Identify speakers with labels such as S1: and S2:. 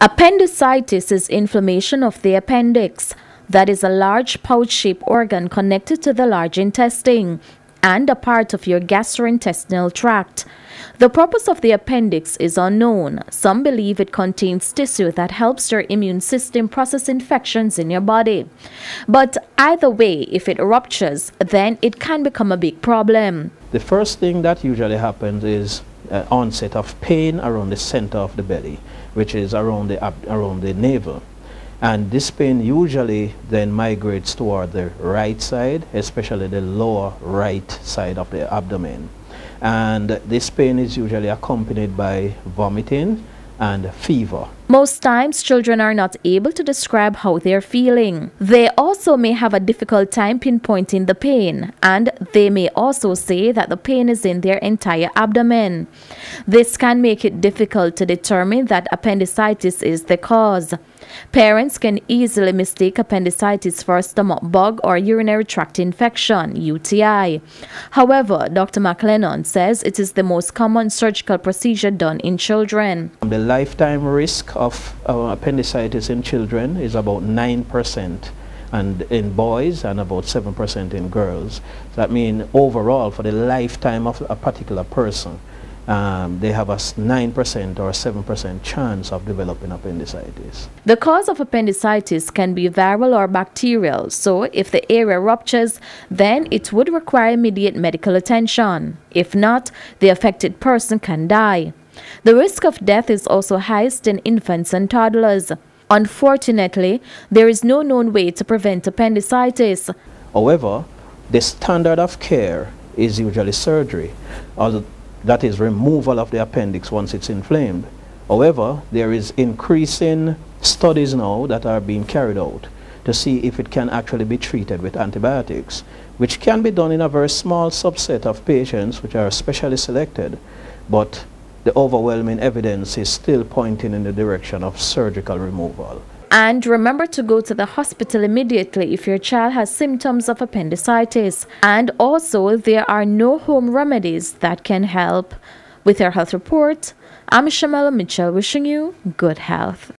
S1: Appendicitis is inflammation of the appendix. That is a large pouch-shaped organ connected to the large intestine and a part of your gastrointestinal tract. The purpose of the appendix is unknown. Some believe it contains tissue that helps your immune system process infections in your body. But either way, if it ruptures, then it can become a big problem.
S2: The first thing that usually happens is onset of pain around the center of the belly, which is around the navel. And this pain usually then migrates toward the right side, especially the lower right side of the abdomen. And this pain is usually accompanied by vomiting and fever.
S1: Most times, children are not able to describe how they're feeling. They also may have a difficult time pinpointing the pain, and they may also say that the pain is in their entire abdomen. This can make it difficult to determine that appendicitis is the cause. Parents can easily mistake appendicitis for a stomach bug or urinary tract infection, UTI. However, Dr. McLennan says it is the most common surgical procedure done in children.
S2: The lifetime risk of appendicitis in children is about 9% and in boys and about 7% in girls. So that means overall for the lifetime of a particular person, they have a 9% or 7% chance of developing appendicitis.
S1: The cause of appendicitis can be viral or bacterial, so if the area ruptures, then it would require immediate medical attention. If not, the affected person can die. The risk of death is also highest in infants and toddlers. Unfortunately, there is no known way to prevent appendicitis.
S2: However, the standard of care is usually surgery, or that is removal of the appendix once it's inflamed. However, there is increasing studies now that are being carried out to see if it can actually be treated with antibiotics, which can be done in a very small subset of patients which are specially selected, but the overwhelming evidence is still pointing in the direction of surgical removal.
S1: And remember to go to the hospital immediately if your child has symptoms of appendicitis. And also, there are no home remedies that can help. With your health report, I'm Shamela Mitchell wishing you good health.